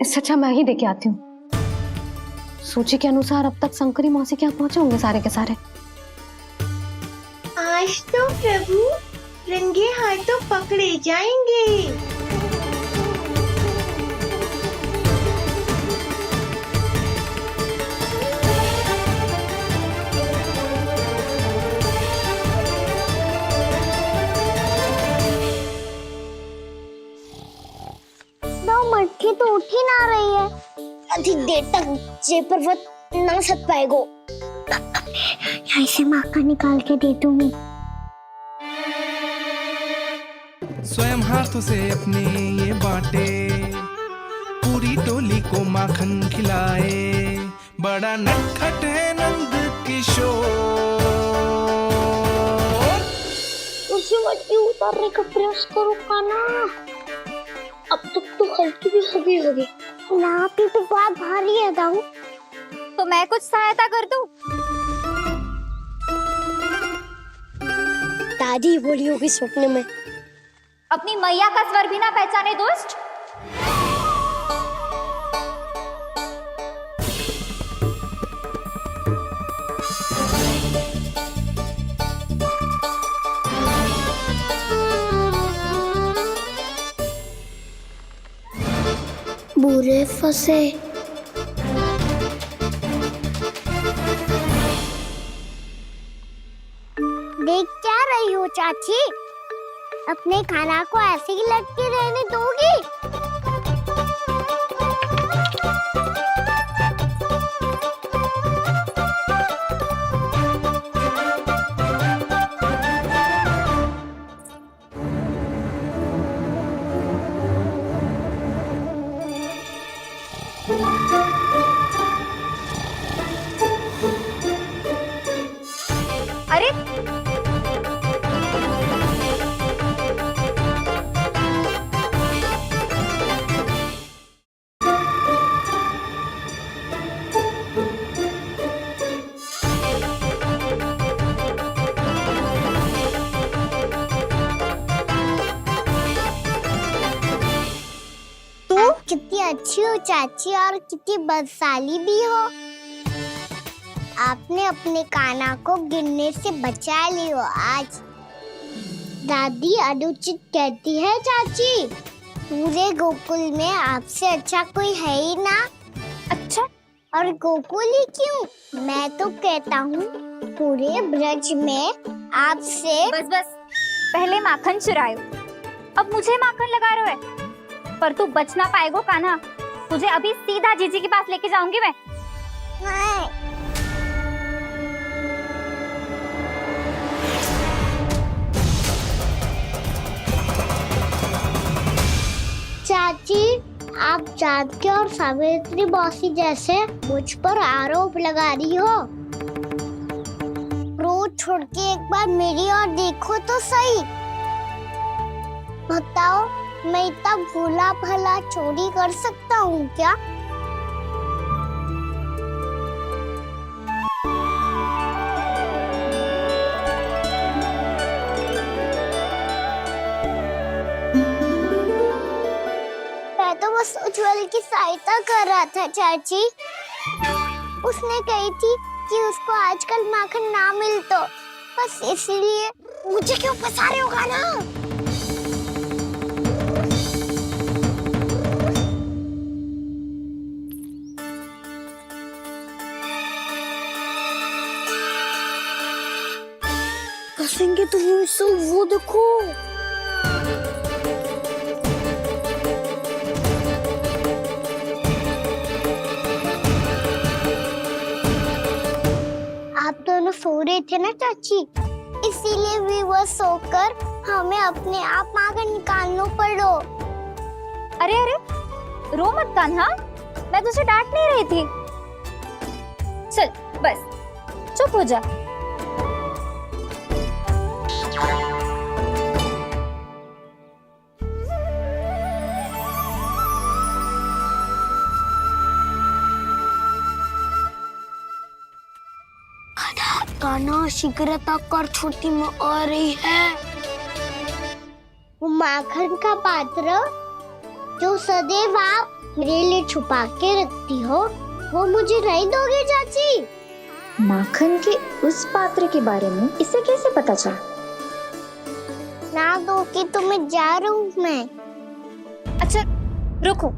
इससे अच्छा मैं ही देके आती हूँ। सूची के अनुसार अब तक शंकरी मौसी के यहाँ पहुंचे होंगे सारे के सारे। आज तो प्रभु रंगे हाथों पकड़े जाएंगे। मटकी तो उठ ही ना रही है। अधिक देर तक जे पर्वत ना सक पाएगो। यहाँ से माखन निकाल के दे दूंगी। स्वयं हाथों से अपने ये बांटे, पूरी टोली को माखन खिलाए, बड़ा नटखट है नंद किशोर। उसे मटकी उतारने का प्रयास करो कान्हा। अब तक तो हल्की भी होगी। ना भी तो बात भारी है दाऊ। तो मैं कुछ सहायता कर दूं? दादी बोली होगी सपने में। अपनी मैया का स्वर भी ना पहचाने दुष्ट। बुरे फंसे। देख क्या रही हो चाची? अपने खाना को ऐसे ही लटके रहने दोगी? अरे आप कितनी अच्छी हो चाची और कितनी बदसाली भी हो। आपने अपने कान्हा को गिरने से बचा ली हो आज। दादी अनुचित कहती है चाची, पूरे गोकुल में आपसे अच्छा कोई है ही ना। अच्छा, और गोकुल ही क्यों, मैं तो कहता हूँ पूरे ब्रज में आपसे। बस पहले माखन चुरायो, अब मुझे माखन लगा रहे हो। पर तू बच ना पाएगो कान्हा, तुझे अभी सीधा जीजी के पास लेके जाऊंगी मैं। चाची, आप जानकी और सावित्री मौसी जैसे मुझ पर आरोप लगा रही हो। रोज छोड़ के एक बार मेरी ओर देखो तो सही। बताओ, मैं इतना भोला भला चोरी कर सकता हूँ क्या? मैं तो बस उज्जवल की सहायता कर रहा था चाची। उसने कही थी कि उसको आजकल माखन ना मिल तो बस इसलिए। मुझे क्यों फंसा रहे हो कान्हा? फंसेंगे तो वो देखो। आप दोनों सो रहे थे ना चाची, इसीलिए विवश सोकर हमें अपने आप माखन निकालना पड़ो। अरे रो मत कान्हा, मैं तुझे डांट नहीं रही थी। चल बस चुप हो जा। कान्हा शीघ्रता कर, छोटी माँ आ रही है। वो माखन का पात्र जो सदैव आप मेरे लिए छुपा के रखती हो, वो मुझे नहीं दोगे चाची? माखन के उस पात्र के बारे में इसे कैसे पता चला? ना दोगी तो मैं जा रहा हूँ मैं। अच्छा रुको,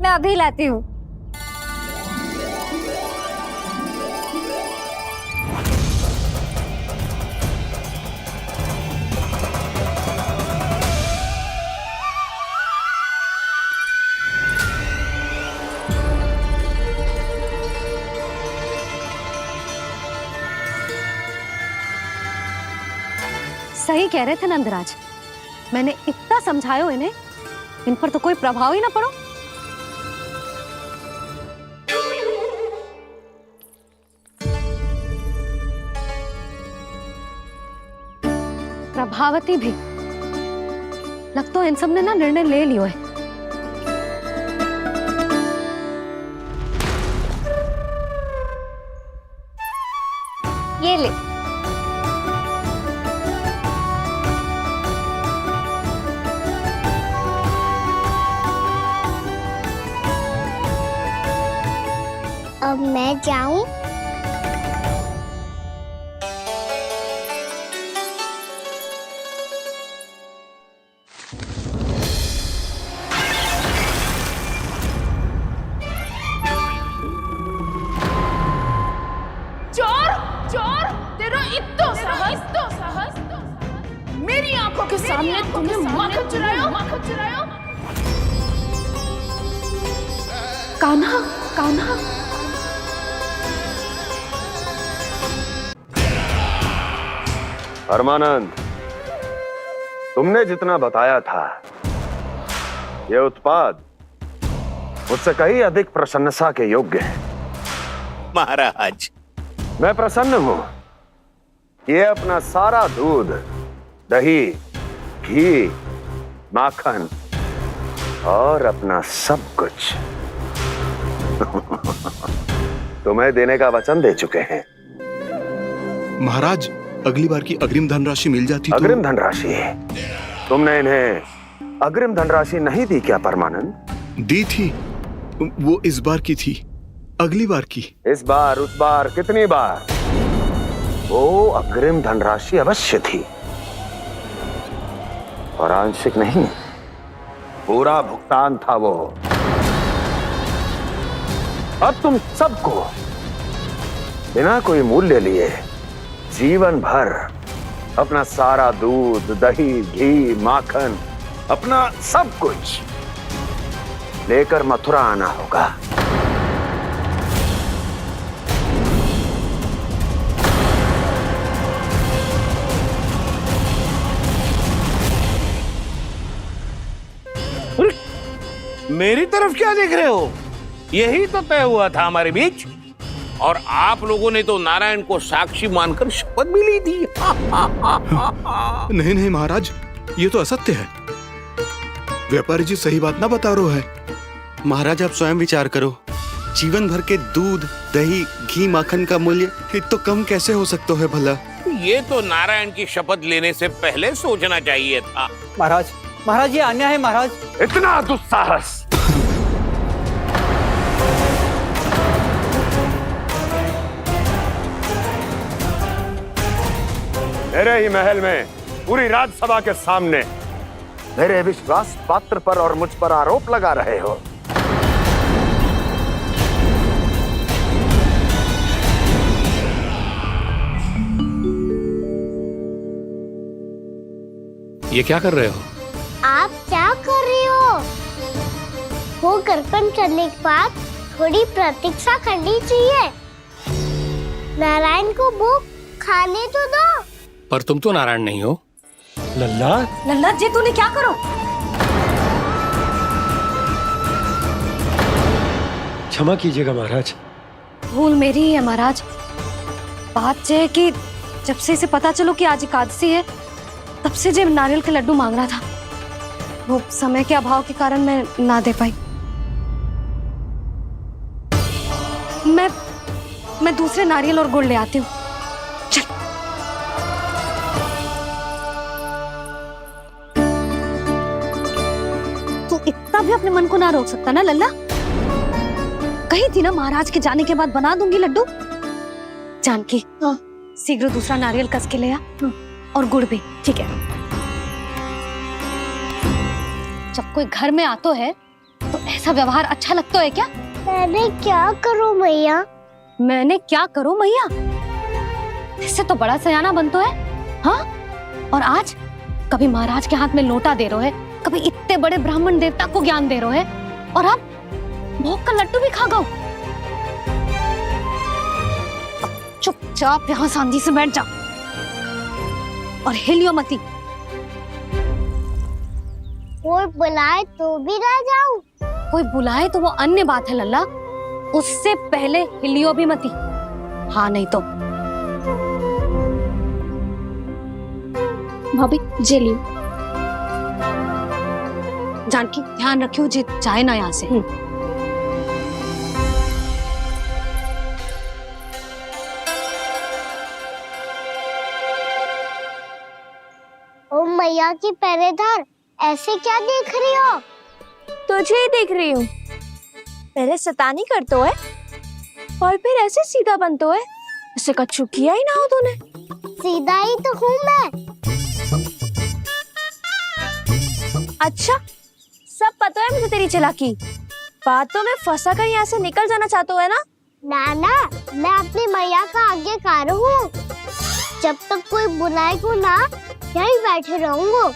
मैं अभी लाती हूँ। सही कह रहे थे नंदराज, मैंने इतना समझायो इन्हें, इन पर तो कोई प्रभाव ही ना पड़ो। प्रभावती भी लग तो इन सब ने ना निर्णय ले लियो है। ये ले। अब मैं जाऊं? चोर चोर, तेरा इत्तो साहस मेरी आंखों के सामने तुमने माखन चुरायो। कान्हा, कान्हा। परमानंद, तुमने जितना बताया था, ये उत्पाद मुझसे कहीं अधिक प्रशंसा के योग्य है। महाराज, मैं प्रसन्न हूं। ये अपना सारा दूध, दही, घी, माखन और अपना सब कुछ तुम्हें देने का वचन दे चुके हैं। महाराज, अगली बार की अग्रिम धनराशि मिल जाती तो... अग्रिम धनराशि? तुमने इन्हें अग्रिम धनराशि नहीं दी क्या परमानंद? दी थी, वो इस बार की थी, अगली बार की। इस बार, उस बार, कितनी बार? वो अग्रिम धनराशि अवश्य थी, और आंशिक नहीं, पूरा भुगतान था वो। अब तुम सबको बिना कोई मूल्य लिए जीवन भर अपना सारा दूध, दही, घी, माखन, अपना सब कुछ लेकर मथुरा आना होगा। मेरी तरफ क्या देख रहे हो? यही तो तय हुआ था हमारे बीच, और आप लोगों ने तो नारायण को साक्षी मानकर शपथ भी ली थी। नहीं नहीं महाराज, ये तो असत्य है। व्यापारी जी सही बात ना बता रहे हैं। महाराज, आप स्वयं विचार करो, जीवन भर के दूध, दही, घी, माखन का मूल्य इतना कम कैसे हो सकता है भला? ये तो नारायण की शपथ लेने से पहले सोचना चाहिए था। महाराज ये अन्याय है महाराज। इतना दुस्साहस! मेरे ही महल में पूरी राज्यसभा के सामने मेरे विश्वास पात्र पर और मुझ पर आरोप लगा रहे हो। ये क्या कर रहे हो? आप क्या कर रहे हो? वो कर्पण करने के बाद थोड़ी प्रतीक्षा करनी चाहिए। नारायण को भूख खाने तो दो। पर तुम तो नारायण नहीं हो। लल्ला, लल्ला जी, तूने क्या करो? क्षमा कीजिएगा महाराज। भूल मेरी ही है महाराज। बात ये है कि जब से इसे पता चलो कि आज एकादशी है, तब से जो नारियल के लड्डू मांग रहा था, वो समय के अभाव के कारण मैं ना दे पाई। मैं दूसरे नारियल और गुड़ ले आती हूँ। चल। तू इतना भी अपने मन को ना रोक सकता ना लल्ला? कही थी ना महाराज के जाने के बाद बना दूंगी लड्डू। जानकी, शीघ्र दूसरा नारियल कस के ले आ, और गुड़ भी। ठीक है। जब कोई घर में आता है तो ऐसा व्यवहार अच्छा लगता है क्या? मैंने क्या करूं मैया? मैंने क्या करूं मैया? इससे तो बड़ा सयाना बनतो है। हाँ, और आज कभी महाराज के हाथ में लोटा दे रहे है, कभी इतने बड़े ब्राह्मण देवता को ज्ञान दे रहे है, और अब भोग का लड्डू भी खा गो। चुपचाप यहाँ शांति से बैठ जा और हिलियो मती। कोई बुलाए तो भी ना जाऊं? कोई बुलाए तो वो अन्य बात है लल्ला, उससे पहले हिलियो भी मती। हाँ नहीं तो। भाभी जे लियो। जानकी ध्यान रखियो जे जाए ना यहाँ से। ओ मैया की पहरेदार, ऐसे क्या देख रही हो? तुझे ही देख रही हूँ। पहले शैतानी करतो है और फिर ऐसे सीधा बनतो है। ऐसे कछु किया ही ना हो तूने। सीधा ही तो हूँ मैं। अच्छा, सब पता है मुझे तेरी चालाकी। बातों में फंसा कर यहाँ से निकल जाना चाहते हो है ना? नाना, मैं अपनी मैया का आज्ञाकार हूँ। जब तक कोई बुलाएगा ना, यहीं बैठे रहूंगा।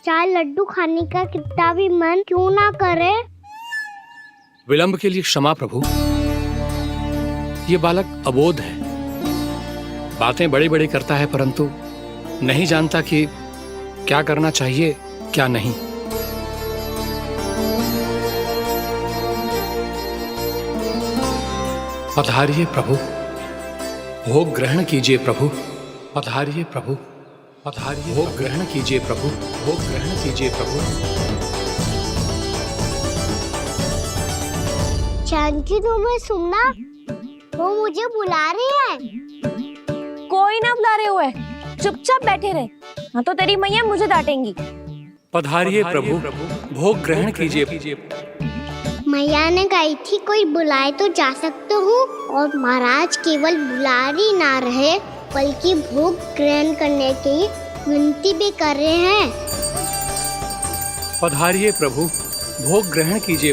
चाहे लड्डू खाने का कितना भी मन क्यों ना करे। विलंब के लिए क्षमा प्रभु। ये बालक अबोध है, बातें बड़ी बड़ी करता है, परंतु नहीं जानता कि क्या करना चाहिए क्या नहीं। पधारिए प्रभु, भोग ग्रहण कीजिए प्रभु। पधारिए प्रभु, पधारिए। भोग ग्रहण कीजिए प्रभु, भोग ग्रहण कीजिए प्रभु। जानकी, तुम्हें सुनना, वो मुझे बुला रही है। कोई ना बुला रहे हुए, चुपचाप बैठे रहे, हाँ तो तेरी मैया मुझे डांटेंगी। पधारिए प्रभु, भोग ग्रहण कीजिए। मैया ने कही थी कोई बुलाए तो जा सकते हूँ, और महाराज केवल बुला ही ना रहे बल्कि भोग ग्रहण करने की विनती भी कर रहे हैं। पधारिए प्रभु, भोग ग्रहण कीजिए।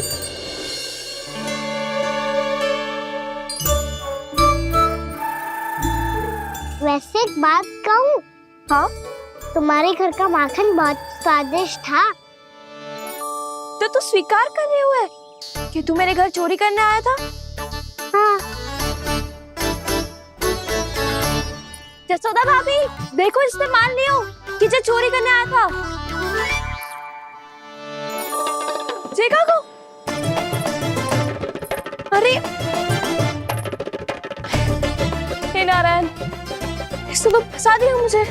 वैसे एक बात कहूँ? हाँ? तुम्हारे घर का माखन बहुत स्वादिष्ट था। तो तू स्वीकार कर रहे हुए कि तू मेरे घर चोरी करने आया था? हाँ। जसोदा भाभी, देखो इसने मान लियो कि जो चोरी करने आया था। देखा को? अरे हे नारायण, इसने तो फंसा दिया मुझे।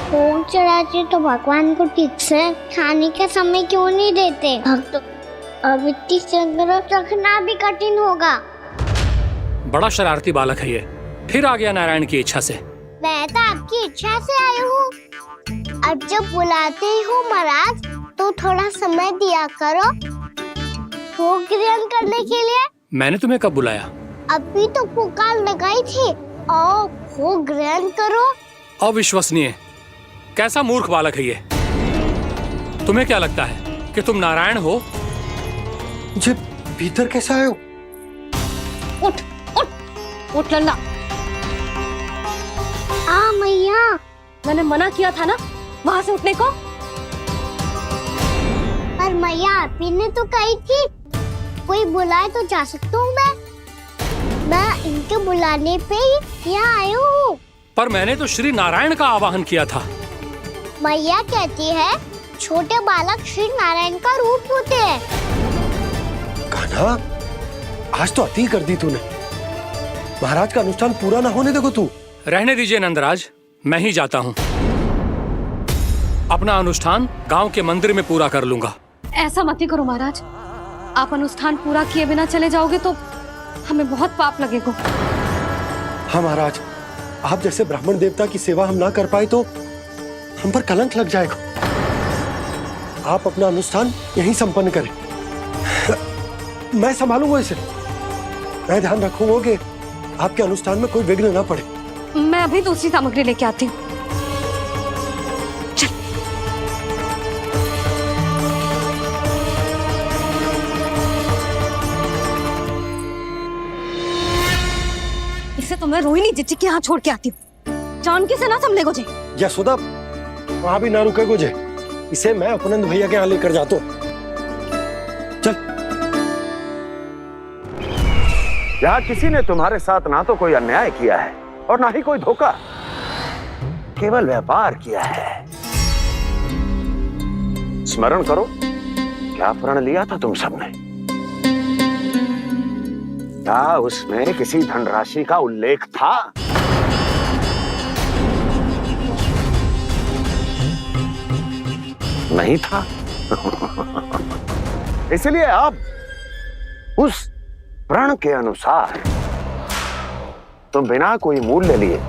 भोग चढ़ाते तो भगवान को ठीक से खाने का समय क्यों नहीं देते? भक्त अब इतनी संग्रह रखना भी कठिन होगा। बड़ा शरारती बालक है ये, फिर आ गया नारायण की इच्छा से। मैं तो आपकी इच्छा से आई हूँ। अब जब बुलाते ही हो महाराज, तो थोड़ा समय दिया करो भोग ग्रहण करने के लिए। मैंने तुम्हें कब बुलाया? अभी तो पुकार लगाई थी, आओ भोग ग्रहण करो। अविश्वसनीय, कैसा मूर्ख बालक है ये। तुम्हें क्या लगता है कि तुम नारायण हो? मुझे भीतर कैसे आए हो? उठ उठ उठ लल्ला। मैया, मैंने मना किया था ना वहां से उठने को। पर मैया, आपी ने तो कही थी कोई बुलाए तो जा सकता हूँ मैं इनके बुलाने पे ही यहाँ आई हूँ। पर मैंने तो श्री नारायण का आवाहन किया था। मैया कहती है छोटे बालक श्री नारायण का रूप होते हैं। कान्हा, आज तो अति कर दी तूने। महाराज का अनुष्ठान पूरा ना होने देखो तू। रहने दीजिए नंदराज, मैं ही जाता हूँ। अपना अनुष्ठान गांव के मंदिर में पूरा कर लूंगा। ऐसा मत ही करो महाराज, आप अनुष्ठान पूरा किए बिना चले जाओगे तो हमें बहुत पाप लगेगा। हाँ महाराज, आप जैसे ब्राह्मण देवता की सेवा हम ना कर पाए तो हम पर कलंक लग जाएगा। आप अपना अनुष्ठान यहीं संपन्न करें, मैं संभालूंगा इसे। मैं ध्यान रखूंगा कि आपके अनुष्ठान में कोई विघ्न ना पड़े। मैं अभी दूसरी सामग्री लेके आती हूँ। इसे तो मैं रोहिणी जीजी के यहाँ छोड़ के आती हूँ। जानकी से ना संभले गुजे। यशोदा, वहां भी ना रुके गुजे। इसे मैं अपनंद भैया के यहाँ लेकर जाता हूँ। चल। यहाँ किसी ने तुम्हारे साथ ना तो कोई अन्याय किया है और ना ही कोई धोखा, केवल व्यापार किया है। स्मरण करो, क्या प्रण लिया था तुम सबने? क्या उसमें किसी धनराशि का उल्लेख था? नहीं था। इसलिए अब उस प्रण के अनुसार तुम बिना कोई मूल्य लिए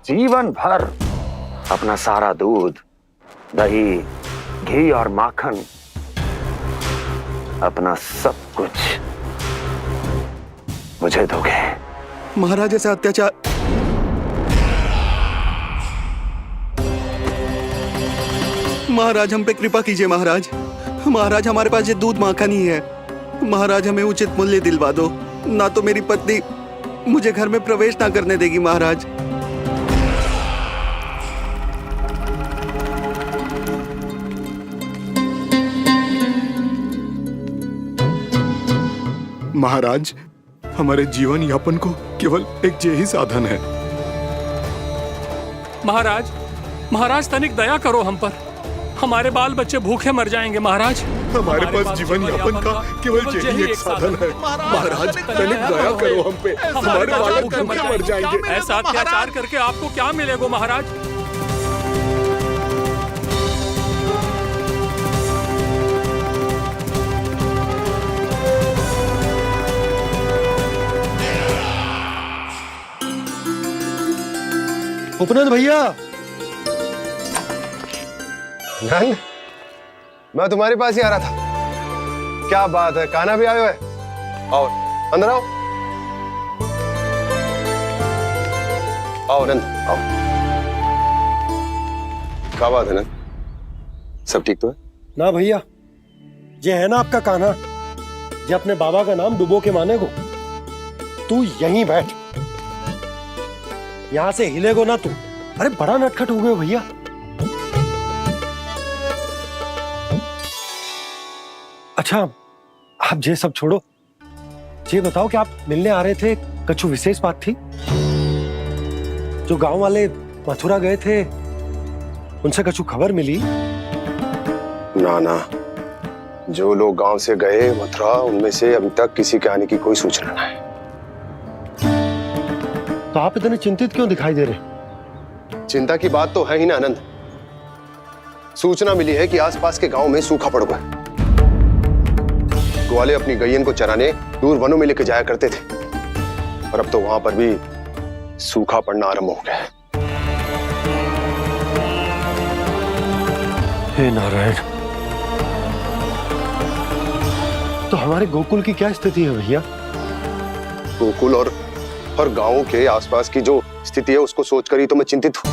जीवन भर अपना सारा दूध, दही, घी और माखन, अपना सब कुछ मुझे दोगे। महाराज ऐसा अत्याचार। महाराज हम पे कृपा कीजिए। महाराज, महाराज हमारे पास ये दूध माखन ही है। महाराज हमें उचित मूल्य दिलवा दो, ना तो मेरी पत्नी मुझे घर में प्रवेश ना करने देगी। महाराज महाराज, हमारे जीवन यापन को केवल एक यही साधन है। महाराज, महाराज तनिक दया करो हम पर। हमारे बाल बच्चे भूखे मर जाएंगे महाराज। हमारे पास जीवन यापन का केवल यही एक साधन है। महाराज तनिक दया करो हम पे, हमारे बालक भूखे मर जाएंगे। ऐसा अत्याचार करके आपको क्या मिलेगा महाराज? उपनंद भैया। नंद, मैं तुम्हारे पास ही आ रहा था। क्या बात है, कान्हा भी आयो है? आओ अंदर आओ। आओ नंद आओ। क्या बात है नंद, सब ठीक तो है? ना भैया, ये है ना आपका कान्हा, ये अपने बाबा का नाम डुबो के माने को। तू यहीं बैठ, यहां से हिलेगो ना तू। अरे बड़ा नटखट हो गए भैया। अच्छा, आप ये सब छोड़ो, ये बताओ कि आप मिलने आ रहे थे, कछु विशेष बात थी? जो गांव वाले मथुरा गए थे, उनसे कछु खबर मिली? ना ना, जो लोग गांव से गए मथुरा, उनमें से अभी तक किसी के आने की कोई सूचना नहीं है। तो आप इतने चिंतित क्यों दिखाई दे रहे? चिंता की बात तो है ही ना आनंद। सूचना मिली है कि आसपास के गांव में सूखा पड़ गया। ग्वाले अपनी गैयन को चराने दूर वनों में लेके जाया करते थे, और अब तो वहां पर भी सूखा पड़ना आरंभ हो गया है। हे नारायण, तो हमारे गोकुल की क्या स्थिति है भैया? गोकुल और गांवों के आसपास की जो स्थिति है उसको सोचकर ही तो मैं चिंतित हूं।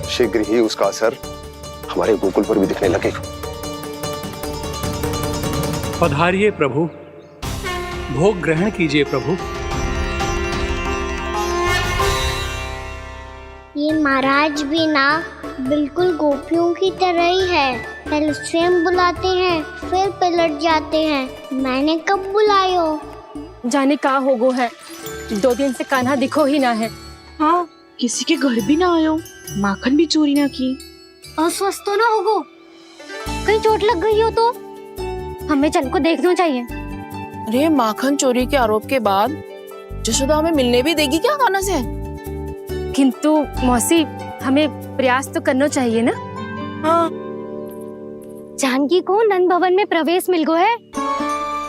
शीघ्र ही उसका असर हमारे गोकुल पर भी दिखने लगेगा। पधारिए प्रभु, भोग ग्रहण कीजिए प्रभु। ये महाराज भी ना बिल्कुल गोपियों की तरह ही है। पहले स्वयं बुलाते हैं, फिर पलट जाते हैं। मैंने कब बुलायो? जाने का होगो है, 2 दिन से कान्हा दिखो ही ना है। हाँ, किसी के घर भी ना आयो, माखन भी चोरी ना की। अस्वस्थ तो ना होगो, कहीं चोट लग गई हो तो हमें चल को देखना चाहिए। अरे माखन चोरी के आरोप के बाद जशोदा हमें मिलने भी देगी क्या कान्हा से? किंतु मौसी हमें प्रयास तो करना चाहिए ना। हाँ। जानकी को नंद भवन में प्रवेश मिल गो है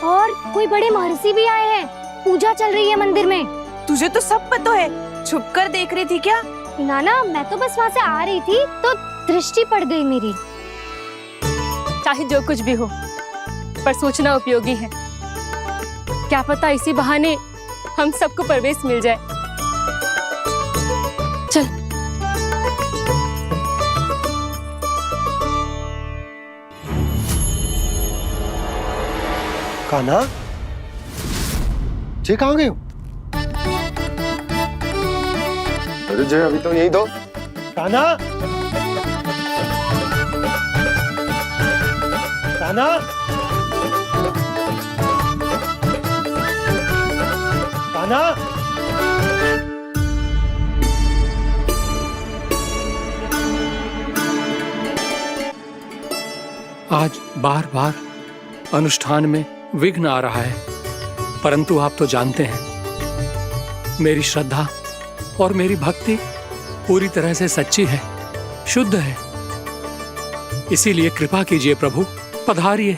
और कोई बड़े महर्षि भी आए हैं। पूजा चल रही है मंदिर में। तुझे तो सब पता है, छुप कर देख रही थी क्या? ना मैं तो बस वहाँ से आ रही थी तो दृष्टि पड़ गई मेरी। चाहे जो कुछ भी हो, पर सूचना उपयोगी है। क्या पता इसी बहाने हम सबको प्रवेश मिल जाए। चल। कान्हा, जी कहाँ गए हो? अरे जय अभी तो यही दो। कान्हा, कान्हा, कान्हा। आज बार बार अनुष्ठान में विघ्न आ रहा है, परंतु आप तो जानते हैं मेरी श्रद्धा और मेरी भक्ति पूरी तरह से सच्ची है, शुद्ध है। इसीलिए कृपा कीजिए प्रभु, पधारिए।